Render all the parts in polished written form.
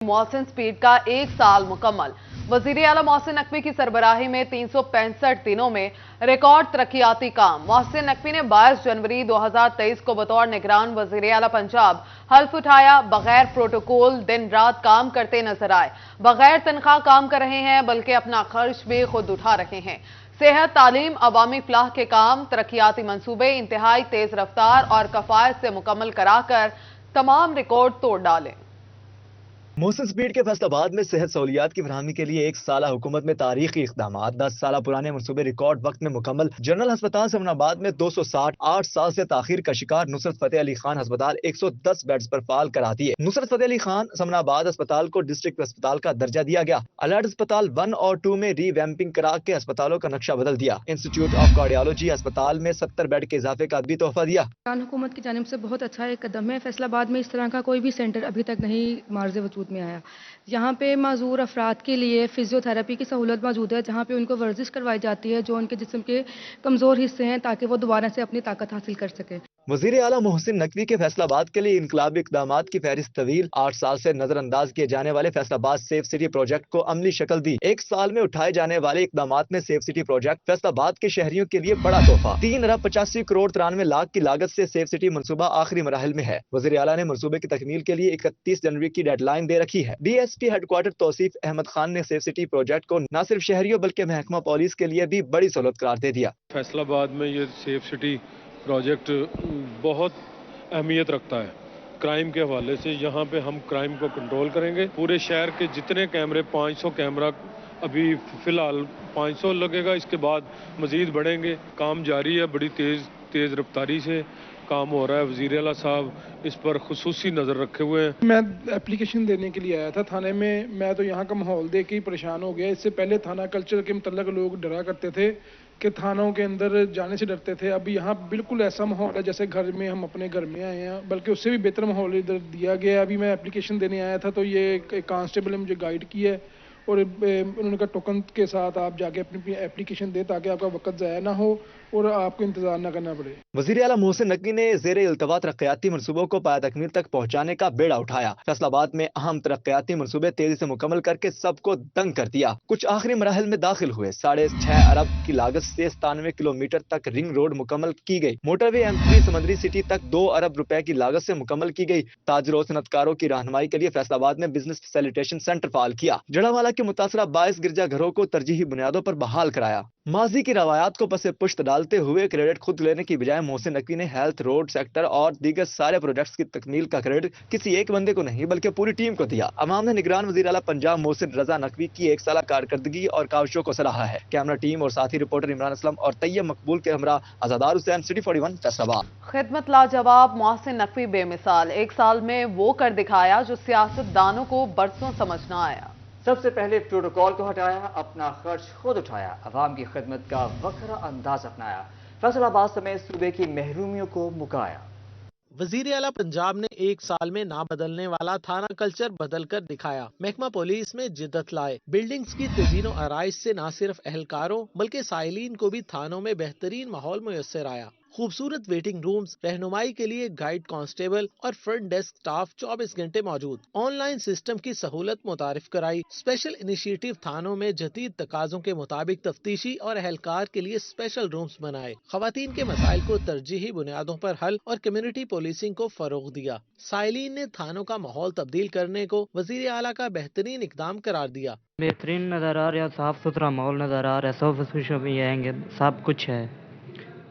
Mohsin speed का 1 साल मुकम्मल। वजीर आला मोहसिन नकवी की सरबराही में 365 दिनों में रिकॉर्ड तरक्याती काम। मोहसिन नकवी ने 22 जनवरी 2023 को बतौर निगरान वजीर आला पंजाब हल्फ उठाया। बगैर प्रोटोकॉल दिन रात काम करते नजर आए। बगैर तनख्वाह काम कर रहे हैं, बल्कि अपना खर्च भी खुद उठा रहे हैं। सेहत, तालीम, अवामी फलाह के काम, तरक्याती मंसूबे इंतहाई तेज रफ्तार और कफायत से मुकम्मल कराकर तमाम रिकॉर्ड तोड़ डाले। मोहसिन स्पीड के फैसलाबाद में सेहत सहूलियात की फरहमी के लिए 1 साल हुकूमत में तारीखी इकदाम। 10 साल पुराने मनसूबे रिकॉर्ड वक्त में मुकम्मल। जनरल अस्पताल समनाबाद में 260, 8 साल से ताखीर का शिकार नुसरत फतेह अली खान अस्पताल 110 बेड्स पर फाल कराती है। नुसरत फतेह अली खान समनाबाद अस्पताल को डिस्ट्रिक्ट अस्पताल का दर्जा दिया गया। अलर्ट अस्पताल 1 और 2 में रीवैम्पिंग करा के अस्पतालों का नक्शा बदल दिया। इंस्टीट्यूट ऑफ कार्डियोलॉजी अस्पताल में 70 बेड के इजाफे का भी तोहफा दिया। हुकूमत की जानिब से बहुत अच्छा एक कदम है। फैसलाबाद में इस तरह का कोई भी सेंटर अभी तक नहीं मार्ज़े वजूद में आया। यहाँ पे माजूर अफराद के लिए फिजियोथेरेपी की सहूलत मौजूद है, जहाँ पे उनको वर्जिश करवाई जाती है जो उनके जिस्म के कमज़ोर हिस्से हैं, ताकि वो दोबारा से अपनी ताकत हासिल कर सकें। वजीर आला मोहसिन नकवी के फैसलाबाद के लिए इनकलाबी इकदामात की फहरिस्त तवील। 8 साल से नजरअंदाज किए जाने वाले फैसलाबाद सेफ सिटी प्रोजेक्ट को अमली शक्ल दी। 1 साल में उठाए जाने वाले इकदामात में सेफ सिटी प्रोजेक्ट फैसलाबाद के शहरियों के लिए बड़ा तोहफा। 3 अरब 85 करोड़ 93 लाख की लागत से सेफ सिटी मनसूबा आखिरी मराहल में है। वजीर आला ने मनसूबे की तकमील के लिए 31 जनवरी की डेडलाइन दे रखी है। DSP हेडक्वार्टर तौसीफ अहमद खान ने सेफ सिटी प्रोजेक्ट को न सिर्फ शहरियों बल्कि महकमा पुलिस के लिए भी बड़ी सहूलत करार दे दिया। फैसलाबाद में ये सेफ सिटी प्रोजेक्ट बहुत अहमियत रखता है क्राइम के हवाले से। यहाँ पे हम क्राइम को कंट्रोल करेंगे। पूरे शहर के जितने कैमरे 500 कैमरा अभी फिलहाल 500 लगेगा, इसके बाद मजीद बढ़ेंगे। काम जारी है, बड़ी तेज रफ्तारी से काम हो रहा है। वज़ीर आला साहब इस पर खुसूसी नज़र रखे हुए हैं। मैं एप्लीकेशन देने के लिए आया था थाने में। मैं तो यहाँ का माहौल देख के ही परेशान हो गया। इससे पहले थाना कल्चर के मतलब लोग डरा करते थे कि थानों के अंदर जाने से डरते थे। अभी यहाँ बिल्कुल ऐसा माहौल है जैसे घर में हम अपने घर में आए हैं, बल्कि उससे भी बेहतर माहौल इधर दिया गया है। अभी मैं एप्लीकेशन देने आया था तो ये एक कांस्टेबल ने मुझे गाइड किया है और उन्होंने कहा टोकन के साथ आप जाके अपनी एप्लीकेशन दें ताकि आपका वक्त ज़ाया ना हो और आपको इंतजार न करना पड़े। वज़ीर आला मोहसिन नकवी ने ज़ेरे इल्तवा तरक्याती मनसूबों को पाया तकमील तक पहुँचाने का बेड़ा उठाया। फैसलाबाद में अहम तरक्याती मनसूबे तेजी से मुकम्मल करके सबको दंग कर दिया। कुछ आखिरी मराहल में दाखिल हुए। 6.5 अरब की लागत से 97 किलोमीटर तक रिंग रोड मुकम्मल की गई। मोटरवे M3 समंदरी सिटी तक 2 अरब रुपए की लागत से मुकम्मल की गई। ताजरों सनतकारों की रहनुमाई के लिए फैसलाबाद में बिजनेस फैसिलिटेशन सेंटर फाल किया। जड़ावाला के मुतासरा 22 गिरजा घरों को तरजीही बुनियादों पर बहाल कराया। माजी की रवायात को पसे पुश्त डालते हुए क्रेडिट खुद लेने की बजाय मोहसिन नकवी ने हेल्थ, रोड सेक्टर और दीगर सारे प्रोजेक्ट्स की तकमील का क्रेडिट किसी एक बंदे को नहीं बल्कि पूरी टीम को दिया। अवाम ने निगरान वज़ीर आला पंजाब मोहसिन रजा नकवी की 1 साल कारकर्दगी और काविशों को सराहा है। कैमरा टीम और साथी रिपोर्टर इमरान असलम और तैयब मकबूल के हमरा आजादार हुसैन, सिटी 41 फैसलाबाद। खिदमत लाजवाब, मोहसिन नकवी बेमिसाल। 1 साल में वो कर दिखाया जो सियासतदानों को बरसों समझ न आया। सबसे पहले प्रोटोकॉल को हटाया, अपना खर्च खुद उठाया, अवाम की खिदमत का वखरा अंदाज अपनाया, फैसलाबाद समेत सूबे की महरूमियों को मुकाया। वजीर आला पंजाब ने 1 साल में ना बदलने वाला थाना कल्चर बदल कर दिखाया। महकमा पुलिस में जिद्दत लाए। बिल्डिंग्स की तज़ीनो आराइश से न सिर्फ अहलकारों बल्कि साइलिन को भी थानों में बेहतरीन माहौल मुयस्सर आया। खूबसूरत वेटिंग रूम्स, रहनुमाई के लिए गाइड कांस्टेबल और फ्रंट डेस्क स्टाफ 24 घंटे मौजूद। ऑनलाइन सिस्टम की सहूलत मुतारिफ कराई। स्पेशल इनिशिएटिव थानों में जदीद तकाजों के मुताबिक तफ्तीशी और अहलकार के लिए स्पेशल रूम्स बनाए। खवातीन के मसाइल को तरजीही बुनियादों पर हल और कम्युनिटी पुलिसिंग को फरोग दिया। साइलिन ने थानों का माहौल तब्दील करने को वजीर आला का बेहतरीन इकदाम करार दिया। बेहतरीन नजर आ रहा, साफ सुथरा माहौल नजर आ रहा है। सब खुशियों में आएंगे, सब कुछ है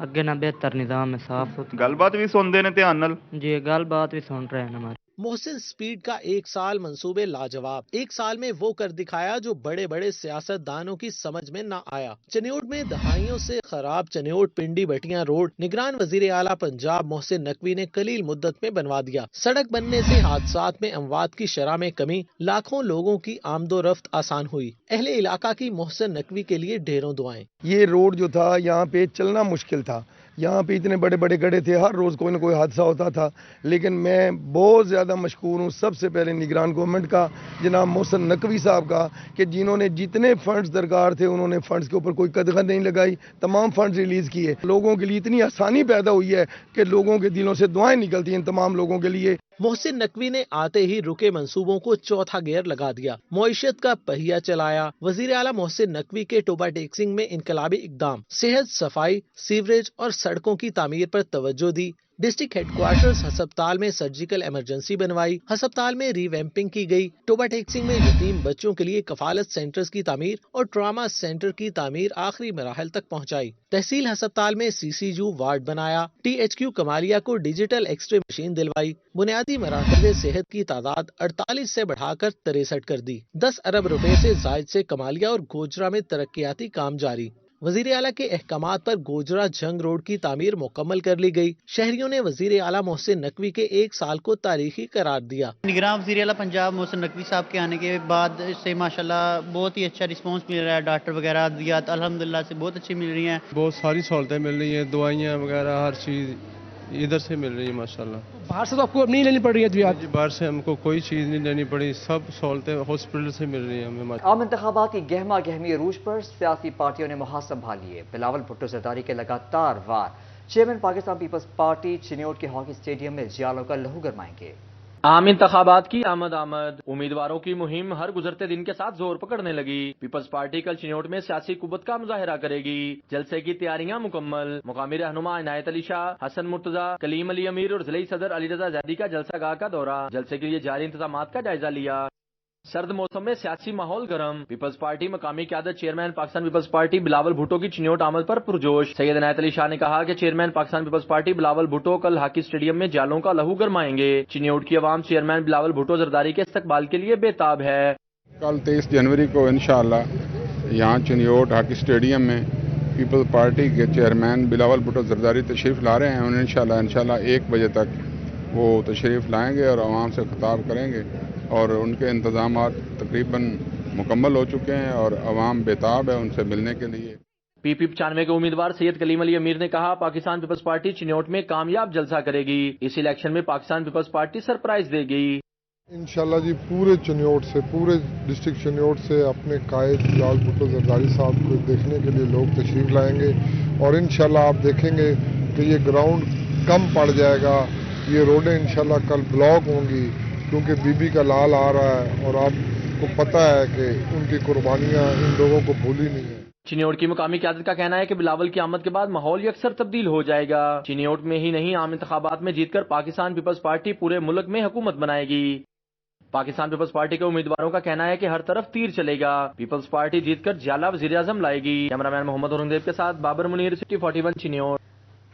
ਅੱਗੇ ਨਾ ਬਿਹਤਰ ਨਿਜ਼ਾਮ ਹੈ, ਸਾਫ ਸੁਥਰਾ। ਗੱਲਬਾਤ ਵੀ ਸੁਣਦੇ ਨੇ ਧਿਆਨ ਨਾਲ जी ਗੱਲਬਾਤ भी सुन रहे हैं हमारे। मोहसिन स्पीड का 1 साल मंसूबे लाजवाब। 1 साल में वो कर दिखाया जो बड़े बड़े सियासतदानों की समझ में न आया। चनियोट में दहाइयों से खराब चनियोट पिंडी बटियां रोड निगरान वजीर आला पंजाब मोहसिन नकवी ने कलील मुद्दत में बनवा दिया। सड़क बनने से हादसात में अमवात की शरह में कमी, लाखों लोगों की आमदोरफ्त आसान हुई। अहले इलाका की मोहसिन नकवी के लिए ढेरों दुआएं। ये रोड जो था यहाँ पे चलना मुश्किल था। यहाँ पे इतने बड़े बड़े गड्ढे थे, हर रोज़ कोई ना कोई हादसा होता था। लेकिन मैं बहुत ज़्यादा मशकूर हूँ सबसे पहले निगरान गवर्नमेंट का جناب محسن نقوی صاحب کا کہ جنہوں نے جتنے فنڈز درکار تھے انہوں نے فنڈز کے اوپر کوئی قدغن نہیں لگائی، تمام فنڈز ریلیز کیے. لوگوں کے لیے اتنی آسانی پیدا ہوئی ہے کہ لوگوں کے دلوں سے دعائیں نکلتی ہیں تمام لوگوں کے لیے. محسن نقوی نے آتے ہی رکے منصوبوں کو چوتھا گیئر لگا دیا، معیشت کا پہیہ چلایا. وزیر اعلیٰ محسن نقوی کے ٹوبا ٹیکسنگ میں انقلابی اقدام، صحت، صفائی، سیوریج اور سڑکوں کی تعمیر پر توجہ دی. ڈسٹرکٹ ہیڈ کوارٹرز ہسپتال میں سرجیکل ایمرجنسی بنوائی، ہسپتال میں ری ویمپنگ کی گئی. ٹوبا ٹیکسنگ میں یتیم بچوں کے لیے کفالت سینٹرز کی تعمیر اور ٹراما سینٹر کی تعمیر آخری مراحل تک پہنچائی. تحصیل ہسپتال میں CCU وارڈ بنایا. THQ کمالیہ کو ڈیجیٹل ایکس رے مشین دلوائی. بنیادی مراکز صحت کی تعداد 48 سے بڑھا کر 63 کر دی. 10 ارب روپے سے زائد سے کمالیہ اور گوجرا میں ترقیاتی کام جاری. وزیر اعلیٰ کے احکامات پر گوجرا جھنگ روڈ کی تعمیر مکمل کر لی گئی. شہریوں نے وزیر اعلیٰ محسن نقوی کے 1 سال کو تاریخی قرار دیا. نگراں وزیر اعلیٰ پنجاب محسن نقوی صاحب کے آنے کے بعد سے ماشاءاللہ بہت ہی اچھا رسپانس مل رہا ہے. ڈاکٹر وغیرہ ادویات الحمدللہ سے بہت اچھی مل رہی ہیں. بہت ساری سہولتیں مل رہی ہیں، دوائیاں وغیرہ ہر چیز ادھر سے مل رہی ہے ماشاءاللہ. باہر سے تو آپ کو اب نہیں لینی پڑ رہی ہے ادویات؟ جی باہر سے ہم کو کوئی چیز نہیں لینی پڑی، سب سہولتیں ہاسپٹل سے مل رہی ہیں ہمیں. عام انتخابات کی گہما گہمی عروج پر سیاسی پارٹیوں نے محاذ سنبھال لیے. بلاول بھٹو زرداری کے لگاتار وار. Chairman Pakistan Peoples Party Chiniot کے ہاکی اسٹیڈیم میں جیالوں کا لہو گرمائیں گے. عام انتخابات کی آمد امیدواروں کی مہم ہر گزرتے دن کے ساتھ زور پکڑنے لگی. پیپلز پارٹی کل چنیوٹ میں سیاسی قوت کا مظاہرہ کرے گی. جلسے کی تیاریاں مکمل. مقامی رہنما عنایت علی شاہ، حسن مرتضی، کلیم علی امیر اور ضلعی صدر علی رضا زیدی کا جلسہ گاہ کا دورہ. جلسے کے لیے جاری انتظامات کا جائزہ لیا. سرد موسم میں سیاسی ماحول گرم. پیپلز پارٹی مقامی قیادت chairman Pakistan Peoples Party Bilawal Bhutto کی چنیوٹ آمد پر پرجوش. سید عنایت علی شاہ نے کہا کہ chairman Pakistan Peoples Party Bilawal Bhutto کل ہاکی اسٹیڈیم میں جالوں کا لہو گرمائیں گے. چنیوٹ کی عوام چیئرمین بلاول بھٹو زرداری کے استقبال کے لیے بے تاب ہے. کل 23 جنوری کو انشاءاللہ یہاں چنیوٹ ہاکی اسٹیڈیم میں پیپلز پارٹی کے چیئرمین بلاول بھٹو زرداری تشریف لا رہے ہیں. انشاءاللہ 1 بجے تک وہ تشریف لائیں گے اور عوام سے خطاب کریں گے اور ان کے انتظامات تقریباً مکمل ہو چکے ہیں اور عوام بےتاب ہے ان سے ملنے کے لیے. PP 95 کے امیدوار سید کلیم علی امیر نے کہا پاکستان پیپلز پارٹی چنیوٹ میں کامیاب جلسہ کرے گی. اس الیکشن میں پاکستان پیپلز پارٹی سرپرائز دے گی. انشاءاللہ جی پورے چنیوٹ سے، پورے ڈسٹرکٹ چنیوٹ سے اپنے قائد بلاول بھٹو زرداری صاحب کو دیکھنے کے لیے لوگ تشریف لائیں گے اور انشاءاللہ آپ دیکھیں گے کہ یہ گراؤنڈ کم پڑ جائے گا. یہ روڈیں انشاءاللہ کل بلاک ہوں گی کیونکہ بی بی کا لال آ رہا ہے اور آپ کو پتہ ہے کہ ان کی قربانیاں ان لوگوں کو بھولی نہیں ہیں. چنیوٹ کی مقامی قیادت کا کہنا ہے کہ بلاول کی آمد کے بعد ماحول یکسر تبدیل ہو جائے گا. چنیوٹ میں ہی نہیں عام انتخابات میں جیت کر پاکستان پیپلز پارٹی پورے ملک میں حکومت بنائے گی. پاکستان پیپلز پارٹی کے امیدواروں کا کہنا ہے کہ ہر طرف تیر چلے گا. پیپلز پارٹی جیت کر جیالہ وزیر اعظم لائے گی. کیمرامین محمد اورنگزیب کے ساتھ بابر منیر، سٹی 41 چنیوٹ.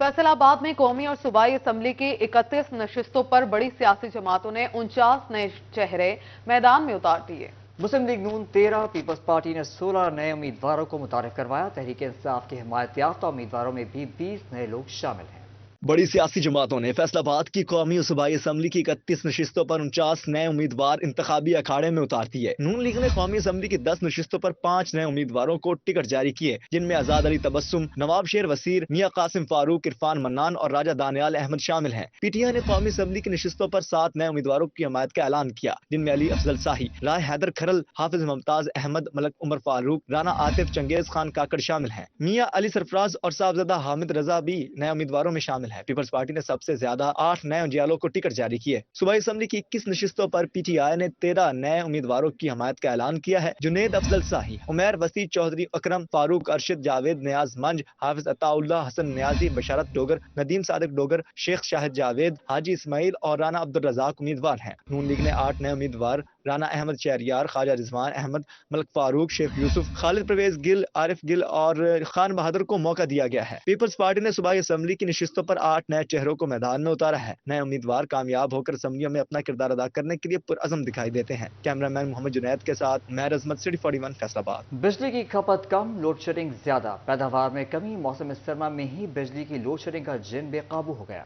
فیصل آباد میں قومی اور صوبائی اسمبلی کی 31 نشستوں پر بڑی سیاسی جماعتوں نے 49 نئے چہرے میدان میں اتار دیے. مسلم لیگ نون 13، پیپلز پارٹی نے 16 نئے امیدواروں کو متعارف کروایا. تحریک انصاف کے حمایت یافتہ امیدواروں میں بھی 20 نئے لوگ شامل ہیں. بڑی سیاسی جماعتوں نے فیصل آباد کی قومی اور صوبائی اسمبلی کی 31 نشستوں پر 49 نئے امیدوار انتخابی اکھاڑے میں اتار دیے. نون لیگ نے قومی اسمبلی کی 10 نشستوں پر 5 نئے امیدواروں کو ٹکٹ جاری کیے، جن میں آزاد علی تبسم، نواب شیر وسیر، میاں قاسم فاروق، عرفان منان اور راجہ دانیال احمد شامل ہیں. پی ٹی آئی نے قومی اسمبلی کی نشستوں پر 7 نئے امیدواروں کی حمایت کا اعلان کیا، جن میں علی افضل شاہی، رائے حیدر کھرل، حافظ ممتاز احمد، ملک عمر فاروق، رانا عاطف، چنگیز خان کاکڑ شامل ہیں. میاں علی سرفراز اور صاحبزادہ حامد رضا بھی نئے امیدواروں میں شامل ہیں. پیپلز پارٹی نے سب سے زیادہ 8 نئے جیالوں کو ٹکٹ جاری کیے. صوبائی اسمبلی کی 21 نشستوں پر پی ٹی آئی نے 13 نئے امیدواروں کی حمایت کا اعلان کیا ہے. جنید افضل شاہی، عمیر وسیع چودھری، اکرم فاروق ارشد، جاوید نیاز منج، حافظ عطا اللہ، حسن نیازی، بشارت ڈوگر، ندیم صادق ڈوگر، شیخ شاہد جاوید، حاجی اسماعیل اور رانا عبدالرزاق امیدوار ہیں. نون لیگ نے 8 نئے امیدوار رانا احمد شہریار، خواجہ رضوان احمد، ملک فاروق، شیخ یوسف، خالد پرویز گل، عارف گل اور خان بہادر کو موقع دیا گیا ہے. پیپلز پارٹی نے صوبائی اسمبلی کی نشستوں پر 8 نئے چہروں کو میدان میں اتارا ہے. نئے امیدوار کامیاب ہو کر اسمبلیوں میں اپنا کردار ادا کرنے کے لیے پرعزم دکھائی دیتے ہیں. کیمرامین محمد جنید کے ساتھ مہر عظمت، سٹی 41 فیصل آباد. بجلی کی کھپت کم، لوڈ شیڈنگ زیادہ، پیداوار میں کمی. موسم سرما میں ہی بجلی کی لوڈ شیڈنگ کا جن بے قابو ہو گیا.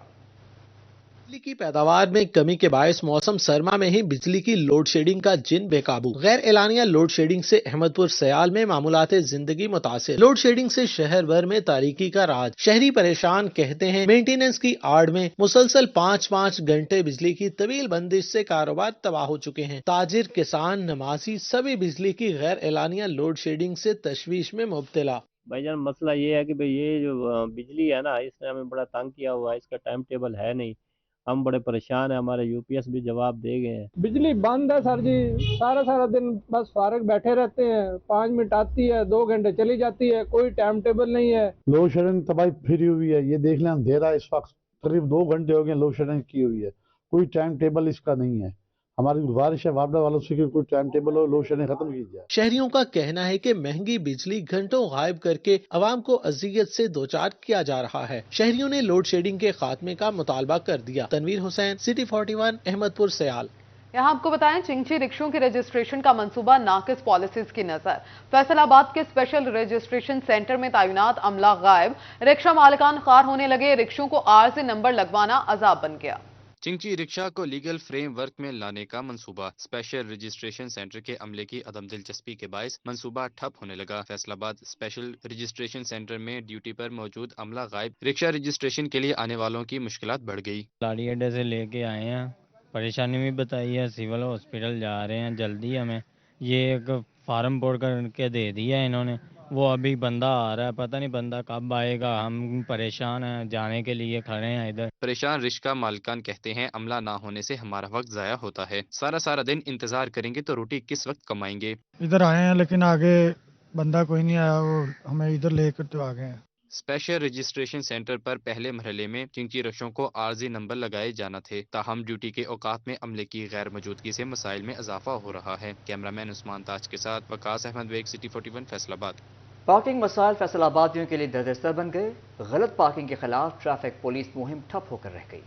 बिजली की पैदावार में कमी के बायस मौसम सरमा में ही बिजली की लोड शेडिंग का जिन बेकाबू। गैर एलानिया लोड शेडिंग से अहमदपुर सयाल में मामूलाते जिंदगी मुतासिर। लोड शेडिंग से शहर भर में तारीकी का राज। शहरी परेशान, कहते हैं मेंटेनेंस की आड़ में मुसलसल 5-5 घंटे बिजली की तवील बंदिश से कारोबार तबाह हो चुके हैं। ताजिर, किसान, नमाजी सभी बिजली की गैर एलानिया लोड शेडिंग से तशवीश में मुब्तला। भाईजान मसला ये है कि भाई ये जो बिजली है ना, इसने हमें बड़ा तंग किया हुआ है, इसका टाइम टेबल है नहीं, हम बड़े परेशान हैं, हमारे यूपीएस भी जवाब दे गए हैं। बिजली बंद है सर जी, सारा सारा दिन बस फारग बैठे रहते हैं, 5 मिनट आती है, 2 घंटे चली जाती है, कोई टाइम टेबल नहीं है। लोड शेडिंग तबाही फिरी हुई है, ये देख लें अंधेरा इस वक्त करीब 2 घंटे हो गए लोड शेडिंग की हुई है, कोई टाइम टेबल इसका नहीं है। हमारी गुजारिश है वापडा वालों से कि कोई टाइम टेबल हो, लोड शेडिंग खत्म की जाए। शहरियों का कहना है कि महंगी बिजली घंटों गायब करके अवाम को अजियत से दोचार किया जा रहा है। शहरियों ने लोड शेडिंग के खात्मे का मुतालबा कर दिया। तनवीर हुसैन, सिटी 41, अहमदपुर सयाल। यहाँ आपको बताएं, चिंची रिक्शों के रजिस्ट्रेशन का मंसूबा नाकिस पॉलिसीज की नजर। फैसलाबाद के स्पेशल रजिस्ट्रेशन सेंटर में तैनात अमला गायब। रिक्शा मालिकान खार होने लगे। रिक्शों को आरजी नंबर लगवाना अजाब बन गया। चिंची रिक्शा को लीगल फ्रेम वर्क में लाने का मंसूबा। स्पेशल रजिस्ट्रेशन सेंटर के अमले की अदम दिलचस्पी के बायस मंसूबा ठप होने लगा। फैसलाबाद स्पेशल रजिस्ट्रेशन सेंटर में ड्यूटी पर मौजूद अमला गायब। रिक्शा रजिस्ट्रेशन के लिए आने वालों की मुश्किलात बढ़ गई। लाड़ी अड्डे से लेके आए हैं, परेशानी भी बताई है, सिविल हॉस्पिटल जा रहे हैं, जल्दी हमें ये एक फार्म बोर्ड करके दे दिया है इन्होंने। वो अभी बंदा आ रहा है, पता नहीं बंदा कब आएगा, हम परेशान हैं, जाने के लिए खड़े हैं इधर। परेशान रिक्शा मालिकान कहते हैं अमला ना होने से हमारा वक्त जाया होता है, सारा दिन इंतजार करेंगे तो रोटी किस वक्त कमाएंगे। इधर आए हैं लेकिन आगे बंदा कोई नहीं आया, वो हमें इधर लेकर तो आ गए हैं। स्पेशल रजिस्ट्रेशन सेंटर पर पहले मरहले में चिंची रिक्शों को आरजी नंबर लगाए जाना थे, ताहम ड्यूटी के औकात में अमले की गैर मौजूदगी से मसाइल में इजाफा हो रहा है। कैमरामैन उस्मान ताज के साथ वकास अहमद बेग, सिटी 41, फैसलाबाद। पार्किंग मसाइल फैसलाबादियों के लिए दर्दस्तर बन गए। गलत पार्किंग के खिलाफ ट्रैफिक पुलिस मुहिम ठप होकर रह गई।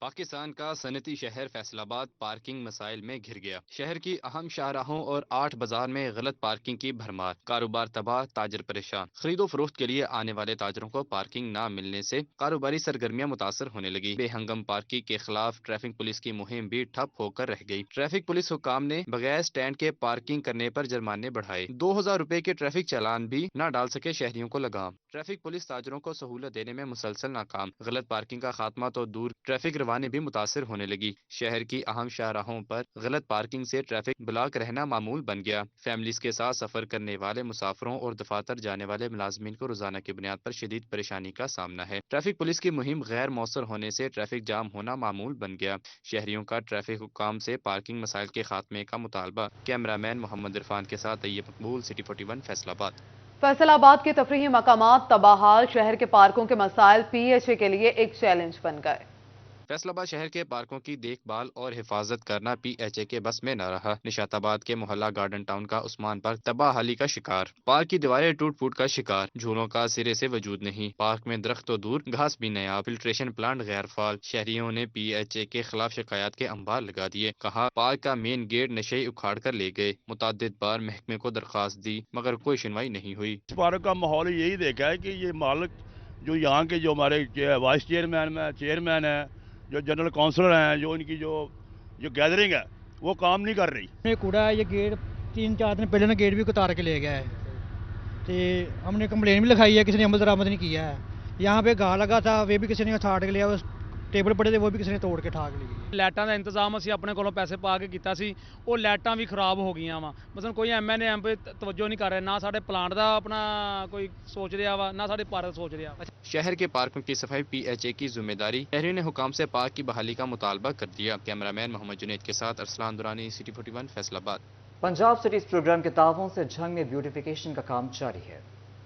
पाकिस्तान का सनती शहर फैसलाबाद पार्किंग मसाइल में घिर गया। शहर की अहम शाहराहों और 8 बाजार में गलत पार्किंग की भरमार, कारोबार तबाह, ताजर परेशान। खरीदो फरोख्त के लिए आने वाले ताजरों को पार्किंग न मिलने से कारोबारी सरगर्मियां मुतासर होने लगी। बेहंगम पार्किंग के खिलाफ ट्रैफिक पुलिस की मुहिम भी ठप होकर रह गई। ट्रैफिक पुलिस हुकाम ने बगैर स्टैंड के पार्किंग करने पर जुर्माने बढ़ाए। 2000 रुपए के ट्रैफिक चालान भी न डाल सके शहरियों को लगाम। ट्रैफिक पुलिस ताजरों को सहूलत देने में मुसलसल नाकाम। गलत पार्किंग का खात्मा तो दूर, ट्रैफिक रवानी भी मुतासिर होने लगी। शहर की अहम शाहराहों पर गलत पार्किंग से ट्रैफिक ब्लॉक रहना मामूल बन गया। फैमिलीज के साथ सफर करने वाले मुसाफिरों और दफातर जाने वाले मुलाजमीन को रोजाना की बुनियाद पर शदीद परेशानी का सामना है। ट्रैफिक पुलिस की मुहिम गैर मौसर होने से ट्रैफिक जाम होना मामूल बन गया। शहरियों का ट्रैफिक हुकाम से पार्किंग मसाइल के खात्मे का मुतालबा। कैमरामैन मोहम्मद इरफान के साथ तैयब मकबूल, सिटी 41, फैसलाबाद। फैसलाबाद के तफरीही मकामात तबाहाल। शहर के पार्कों के मसाइल PHA के लिए एक चैलेंज बन गए। फैसलाबाद शहर के पार्कों की देखभाल और हिफाजत करना PHA के बस में न रहा। निशाताबाद के मोहल्ला गार्डन टाउन का उस्मान पार्क तबाहाली का शिकार। पार्क की दीवारें टूट फूट का शिकार। झूलों का सिरे से वजूद नहीं। पार्क में दरख्त तो दूर, घास भी नया। फिल्ट्रेशन प्लांट गैर फाल। शहरियों ने PHA के खिलाफ शिकायत के अंबार लगा दिए। कहा पार्क का मेन गेट नशे उखाड़ कर ले गए। मुतादिद बार महकमे को दरखास्त दी मगर कोई सुनवाई नहीं हुई। पार्क का माहौल यही देखा है कि ये मालिक जो यहाँ के जो हमारे वाइस चेयरमैन है, जो जनरल काउंसलर हैं, जो इनकी जो गैदरिंग है वो काम नहीं कर रही। ये कूड़ा है, ये गेट 3-4 दिन पहले ना गेट भी उतार के ले गया है, तो हमने कंप्लेन भी लिखाई है, किसी ने अमल दरामद नहीं किया है। यहाँ पे घाह लगा था, वे भी किसी ने उठाड़ के लिया, उस टेबल पड़े थे वो भी किसी ने तोड़ के ਠਾਕ ਲਈ। ਲਾਈਟਾਂ ਦਾ ਇੰਤਜ਼ਾਮ ਅਸੀਂ ਆਪਣੇ ਕੋਲੋਂ ਪੈਸੇ ਪਾ ਕੇ ਕੀਤਾ ਸੀ, ਉਹ ਲਾਈਟਾਂ ਵੀ ਖਰਾਬ ਹੋ ਗਈਆਂ ਵਾ। ਮਤਲਬ ਕੋਈ MNA MP ਤਵੱਜੋ ਨਹੀਂ ਕਰ ਰਿਹਾ, ਨਾ ਸਾਡੇ ਪਲਾਂਟ ਦਾ ਆਪਣਾ ਕੋਈ ਸੋਚ ਰਿਹਾ ਵਾ, ਨਾ ਸਾਡੇ ਪਾਰਕ ਸੋਚ ਰਿਹਾ। शहर के पार्कों की सफाई PHA की जिम्मेदारी। शहरियों ने हुकाम से पार्क की बहाली का मुतालबा कर दिया। कैमरामैन मोहम्मद जुनैद के साथ Arsalan Durrani, City 41, Faisalabad. Punjab Cities Program के ताउन से झंग में ब्यूटिफिकेशन का काम जारी है।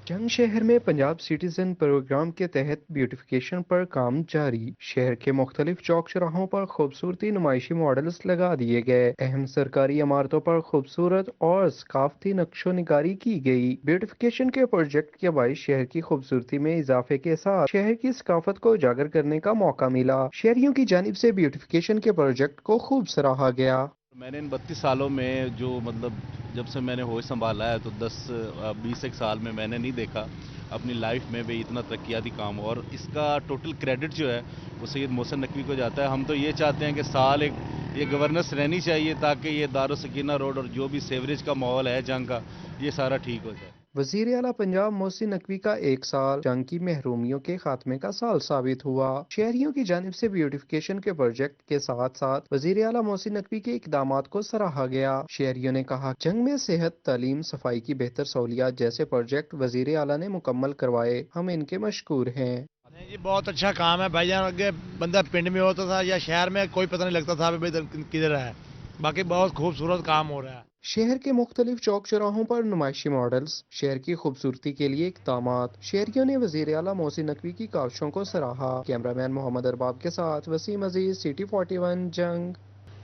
झंग शहर में पंजाब सिटीजन प्रोग्राम के तहत ब्यूटिफिकेशन पर काम जारी। शहर के मुख्तलिफ चौक चौराहों पर खूबसूरती नुमाइशी मॉडल्स लगा दिए गए। अहम सरकारी इमारतों पर खूबसूरत और सकाफती नक्शो निगारी की गई। ब्यूटिफिकेशन के प्रोजेक्ट के बायस शहर की खूबसूरती में इजाफे के साथ शहर की सकाफत को उजागर करने का मौका मिला। शहरियों की जानिब से ब्यूटिफिकेशन के प्रोजेक्ट को खूब सराहा गया। मैंने इन 32 सालों में जो मतलब जब से मैंने होश संभाला है तो 10-20 एक साल में मैंने नहीं देखा अपनी लाइफ में भी इतना तरक्याती काम, और इसका टोटल क्रेडिट जो है वो सैयद मोहसिन नकवी को जाता है। हम तो ये चाहते हैं कि साल एक ये गवर्नेंस रहनी चाहिए ताकि ये दारुल सकीना रोड और जो भी सेवरेज का माहौल है जंग का, ये सारा ठीक हो जाए। वज़ीर आला पंजाब मोहसिन नकवी का एक साल जंग की महरूमियों के खात्मे का साल साबित हुआ। शहरियों की जानिब से ब्यूटिफिकेशन के प्रोजेक्ट के साथ साथ वज़ीर आला मोहसिन नकवी के इकदामात को सराहा गया। शहरियों ने कहा जंग में सेहत, तालीम, सफाई की बेहतर सहूलियात जैसे प्रोजेक्ट वज़ीर आला ने मुकम्मल करवाए, हम इनके मशकूर हैं। जी बहुत अच्छा काम है भाईजान। अगे बंदा पिंड में होता था या शहर में कोई पता नहीं लगता था भाई किधर है, बाकी बहुत खूबसूरत काम हो रहा है। शहर के मुख्तलिफ चौक चौराहों पर नुमाइशी मॉडल्स, शहर की खूबसूरती के लिए इक़दामात। शहरियों ने वज़ीर आला मोहसिन नकवी की काविशों को सराहा। कैमरामैन मोहम्मद अरबाब के साथ वसीम अजीज, सिटी 41 जंग।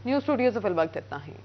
न्यूज़ स्टूडियो से फिल वक्त इतना ही।